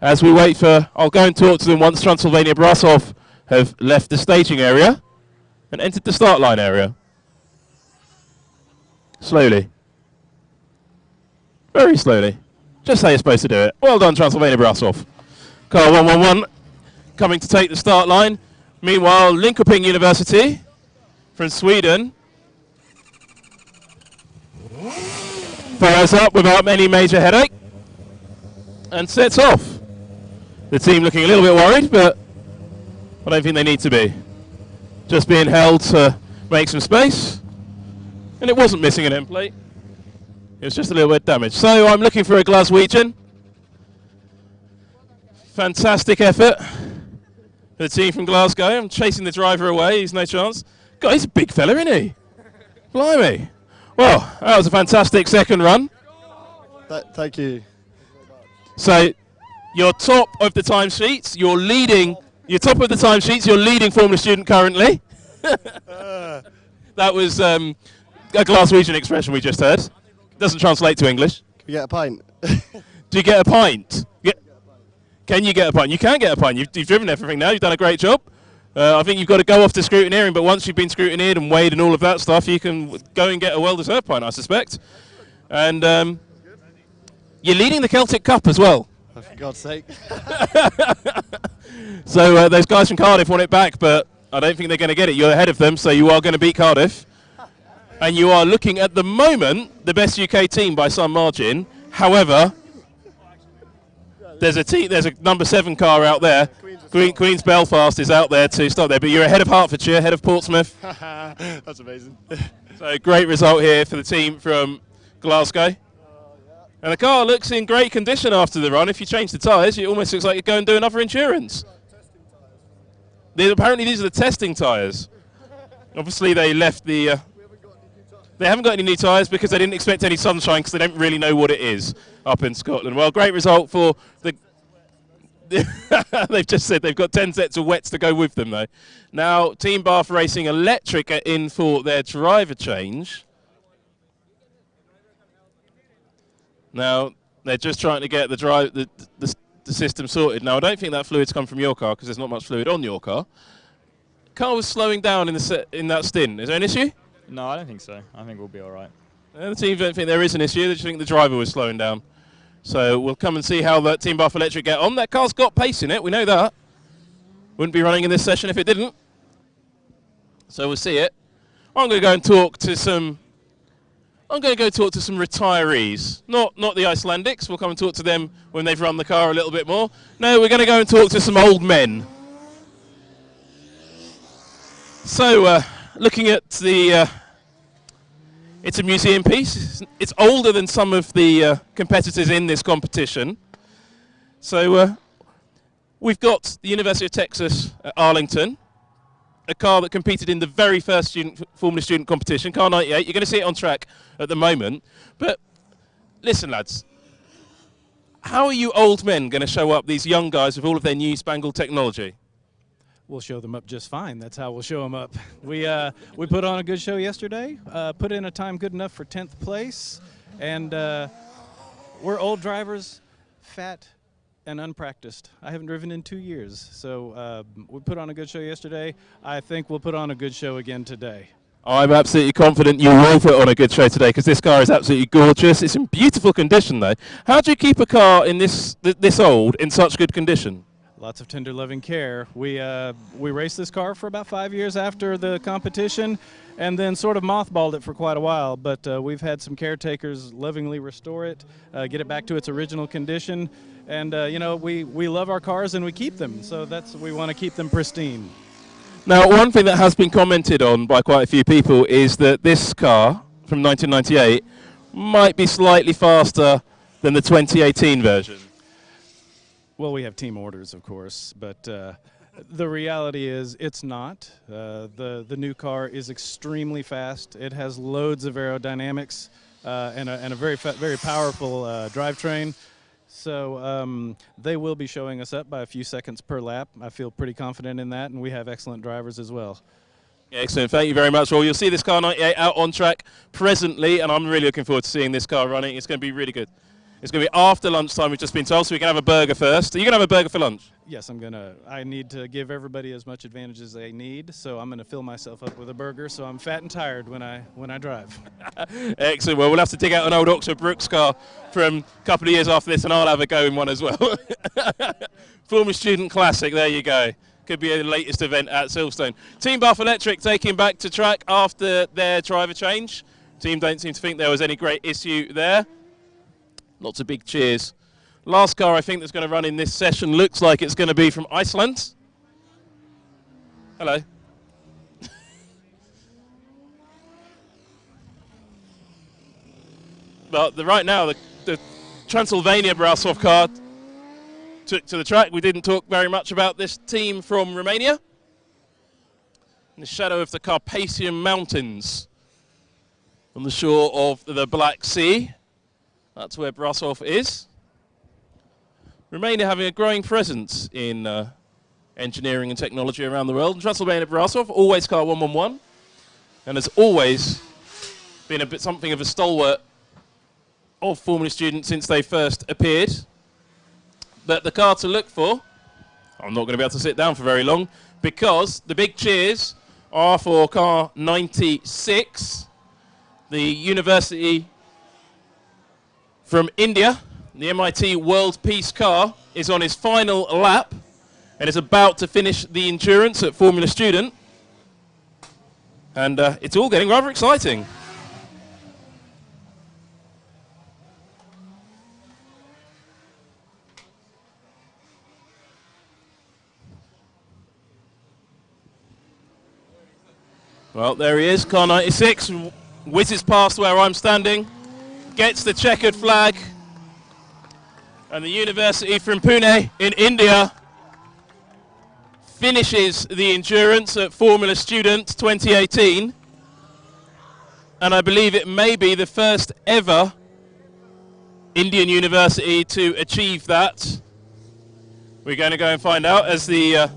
As we wait for, I'll go and talk to them once Transylvania Brasov have left the staging area and entered the start line area. Slowly. Very slowly. Just how you're supposed to do it. Well done, Transylvania Brasov. Car 111 coming to take the start line. Meanwhile, Linköping University from Sweden fires up without any major headache and sets off. The team looking a little bit worried, but I don't think they need to be. Just being held to make some space. And it wasn't missing an end plate. It was just a little bit damaged. So I'm looking for a Glaswegian. Fantastic effort for the team from Glasgow. I'm chasing the driver away. He's no chance. God, he's a big fella, isn't he? Blimey. Well, that was a fantastic second run. Thank you. So you're top of the timesheets. You're leading. You're top of the timesheets. You're leading Formula Student currently. That was a Glaswegian expression we just heard. Doesn't translate to English. Can we get a pint? Do you get a pint? Can you get a pint? You can get a pint. You've driven everything now. You've done a great job. I think you've got to go off to scrutineering, but once you've been scrutineered and weighed and all of that stuff, you can go and get a well-deserved pint, I suspect. And you're leading the Celtic Cup as well. Oh, for God's sake. So those guys from Cardiff want it back, but I don't think they're going to get it. You're ahead of them, so you are going to beat Cardiff. And you are looking, at the moment, the best UK team by some margin. However, there's a number 7 car out there. Queen's Belfast is out there to stop there, but you're ahead of Hertfordshire, ahead of Portsmouth. That's amazing. So great result here for the team from Glasgow. And the car looks in great condition after the run. If you change the tyres, it almost looks like you go and do another endurance. Apparently these are the testing tyres. Obviously they left the... They haven't got any new tyres because they didn't expect any sunshine because they don't really know what it is up in Scotland. Well, great result for the... They've just said they've got 10 sets of wets to go with them, though. Now, Team Bath Racing Electric are in for their driver change. Now, they're just trying to get the system sorted. Now, I don't think that fluid's come from your car because there's not much fluid on your car. Car was slowing down in that stint. Is there an issue? No, I don't think so. I think we'll be all right. The team don't think there is an issue. They just think the driver was slowing down. So we'll come and see how that Team Bath Electric get on. That car's got pace in it. We know that. Wouldn't be running in this session if it didn't. So we'll see it. I'm going to go and talk to some... retirees. Not the Icelandics. We'll come and talk to them when they've run the car a little bit more. No, we're going to go and talk to some old men. So, looking at the... it's a museum piece. It's older than some of the competitors in this competition. So, we've got the University of Texas at Arlington, a car that competed in the very first Formula Student competition, car 98. You're going to see it on track at the moment. But listen, lads, how are you old men going to show up these young guys with all of their new spangled technology? We'll show them up just fine. That's how we'll show them up. We put on a good show yesterday, put in a time good enough for 10th place, and we're old drivers, fat, and unpracticed. I haven't driven in 2 years, so we put on a good show yesterday. I think we'll put on a good show again today. I'm absolutely confident you will put on a good show today because this car is absolutely gorgeous. It's in beautiful condition, though. How do you keep a car in this old in such good condition? Lots of tender loving care. We raced this car for about 5 years after the competition and then sort of mothballed it for quite a while, but we've had some caretakers lovingly restore it, get it back to its original condition, and you know, we love our cars and we keep them, so we want to keep them pristine. Now, one thing that has been commented on by quite a few people is that this car from 1998 might be slightly faster than the 2018 version. Well, we have team orders, of course, but the reality is it's not. The new car is extremely fast. It has loads of aerodynamics and a very powerful drivetrain. So they will be showing us up by a few seconds per lap. I feel pretty confident in that, and we have excellent drivers as well. Excellent. Thank you very much. Well, you'll see this car 98 out on track presently, and I'm really looking forward to seeing this car running. It's going to be really good. It's going to be after lunchtime, we've just been told, so we can have a burger first. Are you going to have a burger for lunch? Yes, I need to give everybody as much advantage as they need, so I'm gonna fill myself up with a burger so I'm fat and tired when I drive. Excellent. Well, we'll have to dig out an old Oxford Brooks car from a couple of years after this, and I'll have a go in one as well. Former student classic, there you go. Could be a latest event at Silverstone. Team Bath Electric taking back to track after their driver change. Team don't seem to think there was any great issue there. Lots of big cheers. Last car I think that's going to run in this session looks like it's going to be from Iceland. Hello. But right now the Transylvania Brasov car took to the track. We didn't talk very much about this team from Romania. In the shadow of the Carpathian Mountains on the shore of the Black Sea. That's where Brasov is. Romania having a growing presence in engineering and technology around the world. And Transylvania Brasov, always car 111, and has always been something of a stalwart of Formula students since they first appeared. But the car to look for, I'm not going to be able to sit down for very long, because the big cheers are for car 96, the University from India. The MIT World Peace car is on his final lap and is about to finish the endurance at Formula Student. And it's all getting rather exciting. Well, there he is, car 96, whizzes past where I'm standing, gets the checkered flag. And the University from Pune in India finishes the endurance at Formula Student 2018. And I believe it may be the first ever Indian university to achieve that. We're going to go and find out as the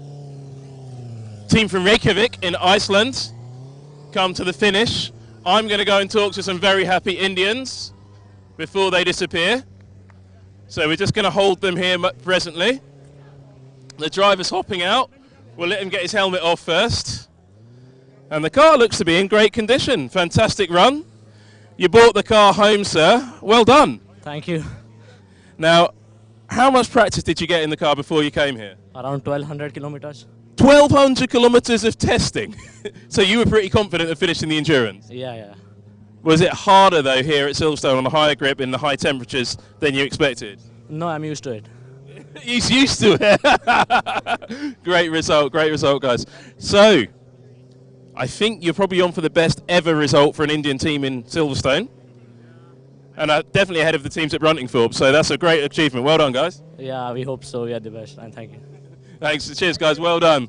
team from Reykjavik in Iceland come to the finish. I'm going to go and talk to some very happy Indians before they disappear. So we're just going to hold them here presently. The driver's hopping out. We'll let him get his helmet off first. And the car looks to be in great condition. Fantastic run. You brought the car home, sir. Well done. Thank you. Now, how much practice did you get in the car before you came here? Around 1200 kilometers. 1200 kilometers of testing. So you were pretty confident of finishing the endurance? Yeah. Was it harder, though, here at Silverstone on a higher grip in the high temperatures than you expected? No, I'm used to it. He's used to it. Great result, guys. So, I think you're probably on for the best ever result for an Indian team in Silverstone. And definitely ahead of the teams at Bruntingthorpe, so that's a great achievement. Well done, guys. Yeah, we hope so. We are the best, and thank you. Thanks. Cheers, guys. Well done.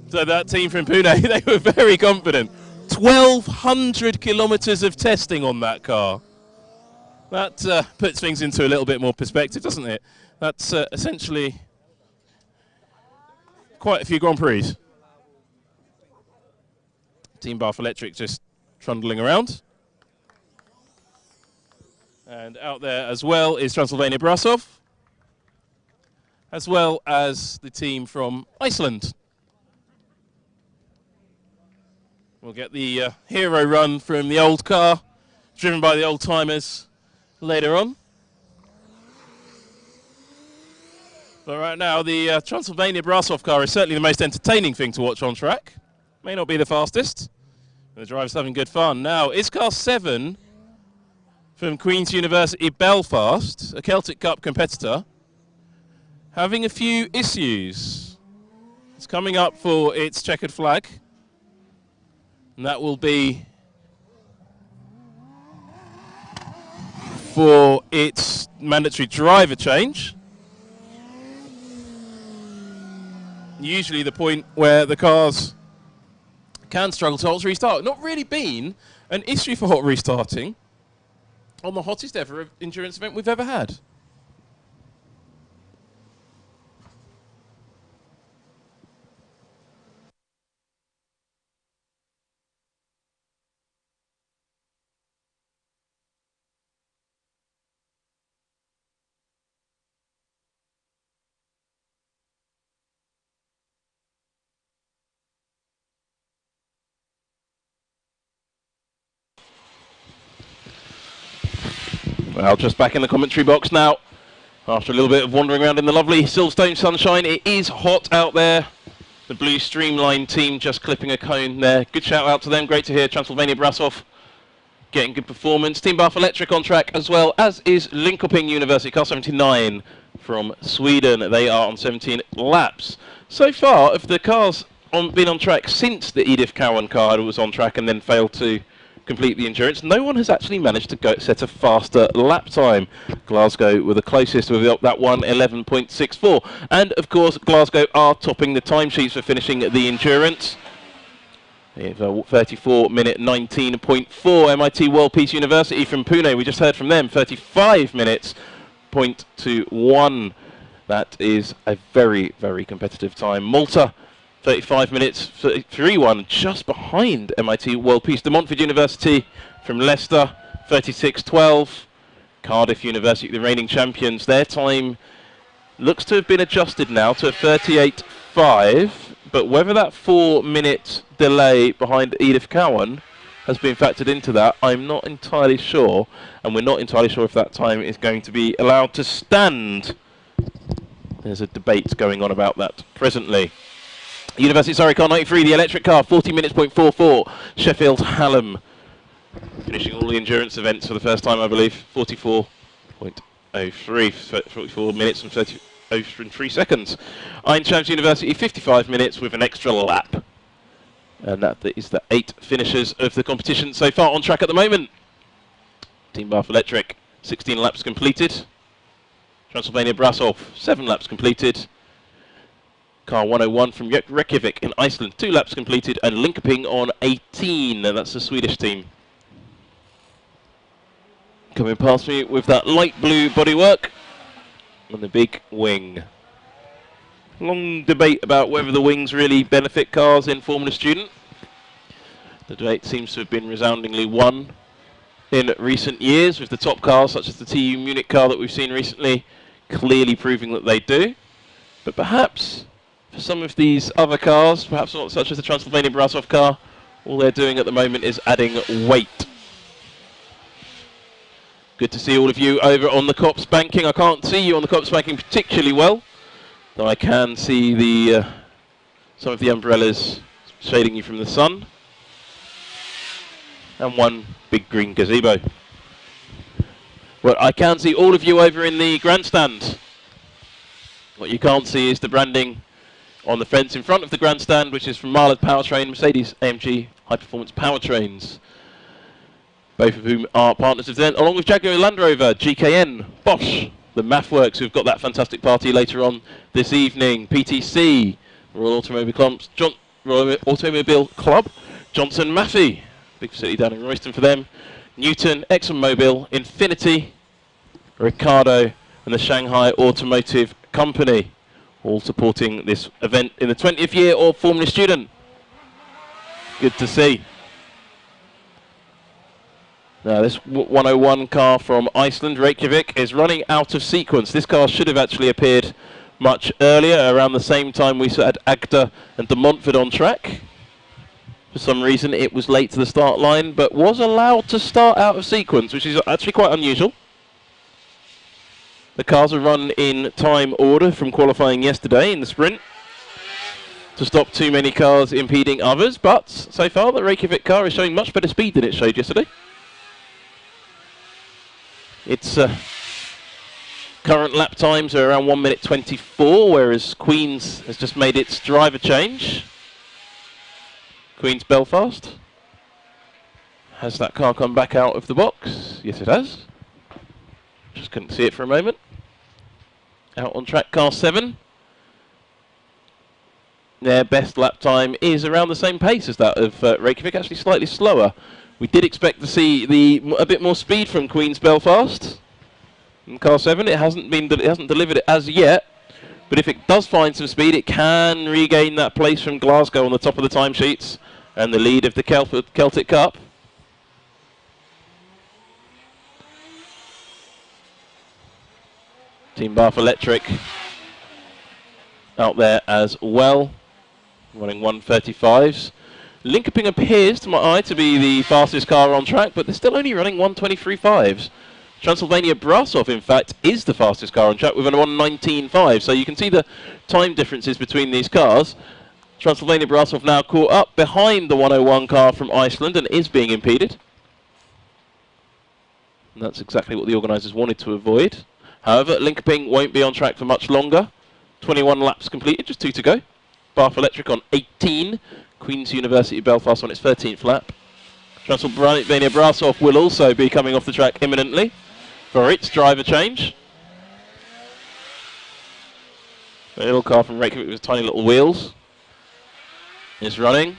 So that team from Pune, they were very confident. 1,200 kilometres of testing on that car. That puts things into a little bit more perspective, doesn't it? That's essentially quite a few Grand Prix. Team Bath Electric just trundling around. And out there as well is Transylvania Brasov, as well as the team from Iceland. We'll get the hero run from the old car, driven by the old timers later on. But right now, the Transylvania Brasov car is certainly the most entertaining thing to watch on track. May not be the fastest. The driver's having good fun. Now, is car 7 from Queen's University Belfast, a Celtic Cup competitor, having a few issues. It's coming up for its checkered flag. And that will be for its mandatory driver change. Usually the point where the cars can struggle to hot restart. Not really been an issue for hot restarting on the hottest ever endurance event we've ever had. Well, just back in the commentary box now. After a little bit of wandering around in the lovely Silverstone sunshine, it is hot out there. The blue Streamline team just clipping a cone there. Good shout out to them. Great to hear Transylvania Brasov getting good performance. Team Bath Electric on track as well, as is Linköping University, car 79 from Sweden. They are on 17 laps. So far, of the cars been on track since the Edith Cowan car was on track and then failed to complete the endurance, no one has actually managed to set a faster lap time. Glasgow were the closest with that one, 11.64. And of course, Glasgow are topping the timesheets for finishing the endurance. They have a 34 minute 19.4. MIT World Peace University from Pune, we just heard from them, 35 minutes 0.21. That is a very, very competitive time. Malta, 35 minutes 33.1, just behind MIT World Peace. De Montfort University from Leicester, 36.12. Cardiff University, the reigning champions, their time looks to have been adjusted now to a 38.5. But whether that 4-minute delay behind Edith Cowan has been factored into that, I'm not entirely sure. And we're not entirely sure if that time is going to be allowed to stand. There's a debate going on about that presently. University, sorry, car 93, the electric car, 40 minutes, 0.44. Sheffield Hallam finishing all the endurance events for the first time, I believe. 44.03, 44 minutes and 3 seconds. Eindhoven University, 55 minutes with an extra lap. And that is the 8 finishers of the competition so far on track at the moment. Team Bath Electric, 16 laps completed. Transylvania Brasov, 7 laps completed. Car 101 from Reykjavik in Iceland, 2 laps completed, and Linköping on 18, and that's the Swedish team. Coming past me with that light blue bodywork and the big wing. Long debate about whether the wings really benefit cars in Formula Student. The debate seems to have been resoundingly won in recent years, with the top cars such as the TU Munich car that we've seen recently clearly proving that they do. But perhaps for some of these other cars, perhaps not such as the Transylvania Brasov car, all they're doing at the moment is adding weight. Good to see all of you over on the Cops banking. I can't see you on the Cops banking particularly well, though I can see the some of the umbrellas shading you from the sun. And one big green gazebo. Well, I can see all of you over in the grandstand. What you can't see is the branding on the fence in front of the grandstand, which is from Marlett Powertrain, Mercedes-AMG High Performance Powertrains, both of whom are partners of them, along with Jaguar Land Rover, GKN, Bosch, the MAFWorks, who've got that fantastic party later on this evening, PTC, Royal Automobile Club, Johnson Maffey, big facility down in Royston for them, Newton, ExxonMobil, Infinity, Ricardo, and the Shanghai Automotive Company, all supporting this event in the 20th year of Formula Student. Good to see. Now this 101 car from Iceland, Reykjavik, is running out of sequence. This car should have actually appeared much earlier, around the same time we had Agda and De Montfort on track. For some reason it was late to the start line, but was allowed to start out of sequence, which is actually quite unusual. The cars are run in time order from qualifying yesterday in the sprint to stop too many cars impeding others, but so far the Reykjavik car is showing much better speed than it showed yesterday. Its current lap times are around 1 minute 24, whereas Queen's has just made its driver change. Queen's Belfast. Has that car come back out of the box? Yes, it has. Just couldn't see it for a moment. Out on track, car 7. Their best lap time is around the same pace as that of Reykjavik, actually slightly slower. We did expect to see a bit more speed from Queen's Belfast in car 7. It hasn't delivered it as yet, but if it does find some speed, it can regain that place from Glasgow on the top of the timesheets and the lead of the Celtic Cup. Team Bath Electric out there as well, running 135s. Linköping appears, to my eye, to be the fastest car on track, but they're still only running 123.5s. Transylvania Brasov, in fact, is the fastest car on track with a 1:19.5. So you can see the time differences between these cars. Transylvania Brasov now caught up behind the 101 car from Iceland and is being impeded. And that's exactly what the organisers wanted to avoid. However, Linkoping won't be on track for much longer. 21 laps completed, just 2 to go. Bath Electric on 18. Queen's University Belfast on its 13th lap. Transylvania Brasov will also be coming off the track imminently for its driver change. The little car from Reykjavik with tiny little wheels is running.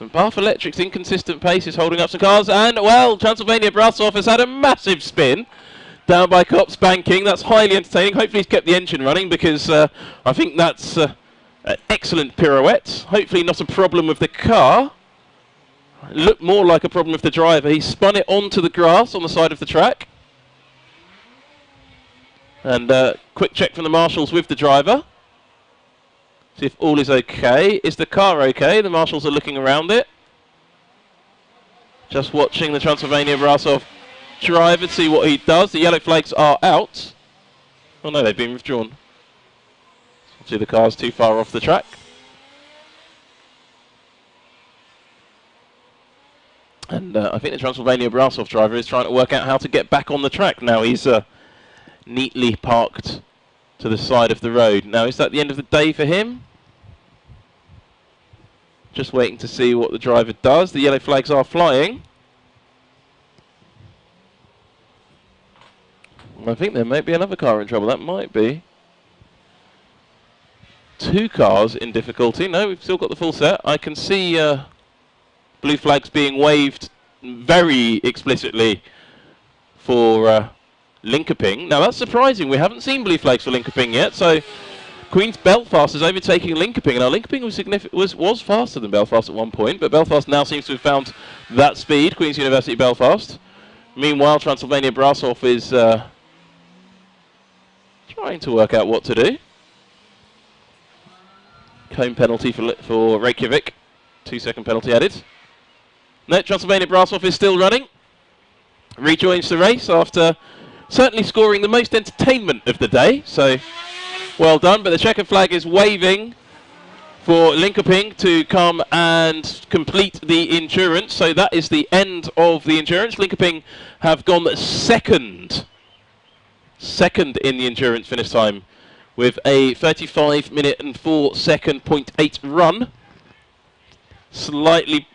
And Bath Electric's inconsistent pace is holding up some cars. And, well, Transylvania Brasov has had a massive spin down by Kopp's banking. That's highly entertaining. Hopefully he's kept the engine running because I think that's an excellent pirouette. Hopefully not a problem with the car. It looked more like a problem with the driver. He spun it onto the grass on the side of the track. And quick check from the marshals with the driver. See if all is okay. Is the car okay? The marshals are looking around it. Just watching the Transylvania Brasov driver to see what he does. The yellow flags are out. Oh no, they've been withdrawn. See, the car's too far off the track. And I think the Transylvania Brasov driver is trying to work out how to get back on the track. Now he's neatly parked to the side of the road. Now, is that the end of the day for him? Just waiting to see what the driver does. The yellow flags are flying. I think there might be another car in trouble. That might be 2 cars in difficulty. No, we've still got the full set. I can see blue flags being waved very explicitly for Linkoping. Now that's surprising. We haven't seen blue flags for Linkoping yet. So Queen's Belfast is overtaking Linkoping. Now Linkoping was faster than Belfast at one point, but Belfast now seems to have found that speed. Queen's University Belfast. Meanwhile, Transylvania Brasov is trying to work out what to do. Cone penalty for Reykjavik. 2-second penalty added. No, Transylvania Brasov is still running. Rejoins the race after certainly scoring the most entertainment of the day. So, well done. But the checkered flag is waving for Linkoping to come and complete the endurance. So that is the end of the endurance. Linkoping have gone second in the endurance finish time with a 35 minute and 4 second 0.8 run. Slightly,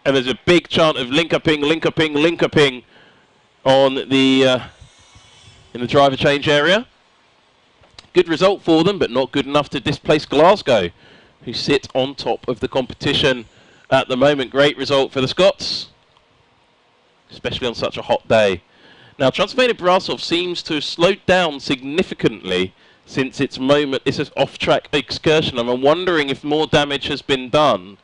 and there's a big chant of Linkoping, Linkoping, Linkoping on the in the driver change area. Good result for them, but not good enough to displace Glasgow, who sit on top of the competition at the moment. Great result for the Scots, especially on such a hot day. Now, Transylvania Brasov seems to have slowed down significantly since its off-track excursion. I'm wondering if more damage has been done.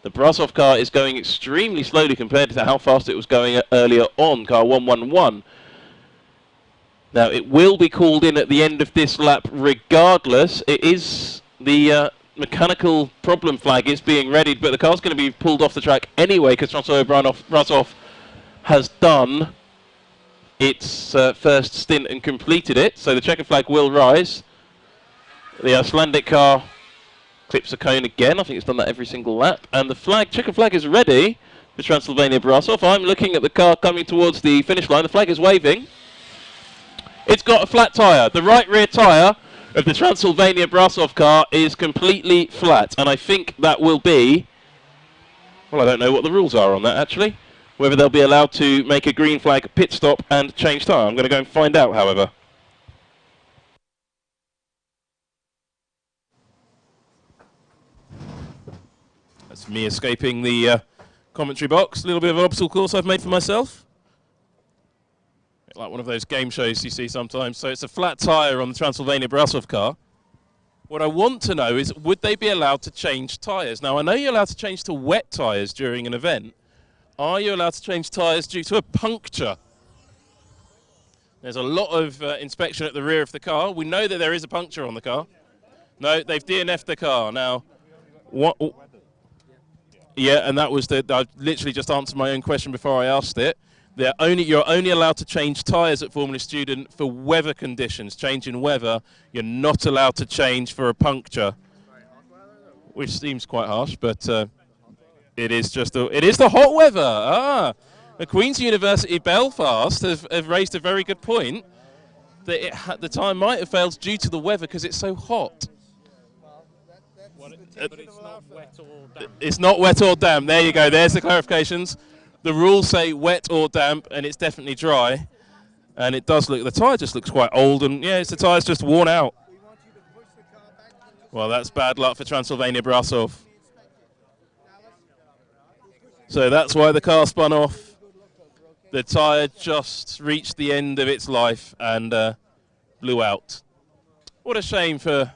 The Brasov car is going extremely slowly compared to how fast it was going earlier on, car 111. Now, it will be called in at the end of this lap regardless. It is the mechanical problem flag is being readied, but the car's going to be pulled off the track anyway because Transylvania Brasov has done its first stint and completed it. So the checkered flag will rise. The Icelandic car clips a cone again. I think it's done that every single lap. And the checkered flag is ready for Transylvania Brasov. I'm looking at the car coming towards the finish line. The flag is waving. It's got a flat tyre. The right rear tyre of the Transylvania Brasov car is completely flat. And I think that will be... well, I don't know what the rules are on that, actually. Whether they'll be allowed to make a green flag pit stop and change tyre. I'm going to go and find out, however. That's me escaping the commentary box. A little bit of an obstacle course I've made for myself. Like one of those game shows you see sometimes. So it's a flat tyre on the Transylvania Brasov car. What I want to know is, would they be allowed to change tyres? Now, I know you're allowed to change to wet tyres during an event. Are you allowed to change tyres due to a puncture? There's a lot of inspection at the rear of the car. We know that there is a puncture on the car. No, they've DNF'd the car. Now, what? Yeah, and that was I literally just answered my own question before I asked it. You're only allowed to change tyres at Formula Student for weather conditions. Change in weather, you're not allowed to change for a puncture, which seems quite harsh, but it is the hot weather. The Queen's University Belfast have raised a very good point that the tyre might have failed due to the weather because it's so hot. But it's not wet or damp. It's not wet or damp. There you go. There's the clarifications. The rules say wet or damp, and it's definitely dry. And it does look, the tyre just looks quite old, and yeah, the tyre's just worn out. Well, that's bad luck for Transylvania Brasov. So that's why the car spun off. The tyre just reached the end of its life and blew out. What a shame for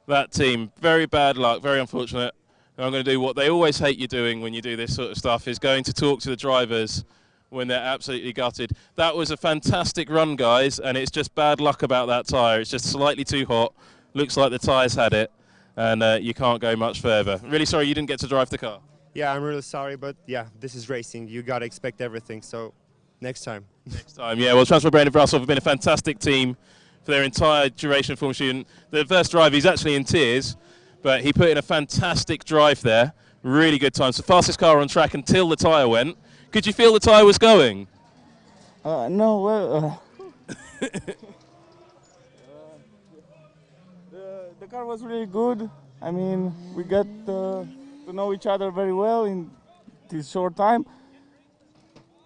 that team. Very bad luck, very unfortunate. And I'm going to do what they always hate you doing when you do this sort of stuff, is going to talk to the drivers when they're absolutely gutted. That was a fantastic run, guys, and it's just bad luck about that tyre. It's just slightly too hot. Looks like the tyres had it, and you can't go much further. Really sorry you didn't get to drive the car. Yeah, I'm really sorry, but yeah, this is racing. You got to expect everything, so next time. Next time, yeah. Well, Transylvania Brasov have been a fantastic team for their entire duration of Formula Student. The first drive, he's actually in tears, but he put in a fantastic drive there. Really good time. So fastest car on track until the tyre went. Could you feel the tyre was going? No, well, the car was really good. I mean, we got to know each other very well in this short time.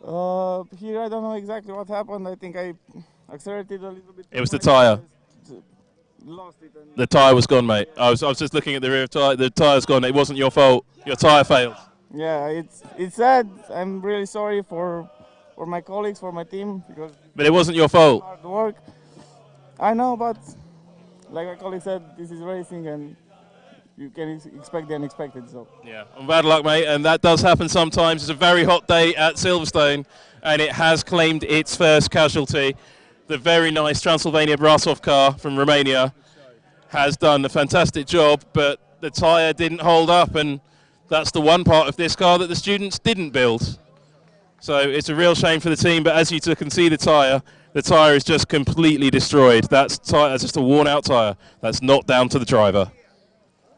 Here, I don't know exactly what happened. I think I accelerated a little bit. It was the tyre. Lost it. And The tyre was gone, mate. I was just looking at the rear tyre. The tyre's gone. It wasn't your fault. Your tyre failed. yeah, it's sad. I'm really sorry for my colleagues, for my team, because But it wasn't your fault. hard work. I know, but like my colleague said, this is racing, and you can expect the unexpected. So Yeah, and bad luck, mate, and that does happen sometimes. It's a very hot day at Silverstone, and it has claimed its first casualty. The very nice Transylvania Brasov car from Romania has done a fantastic job, but the tyre didn't hold up, and that's the one part of this car that the students didn't build. So it's a real shame for the team, but as you can see the tyre is just completely destroyed. That's just a worn-out tyre. That's not down to the driver.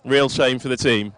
Real shame for the team.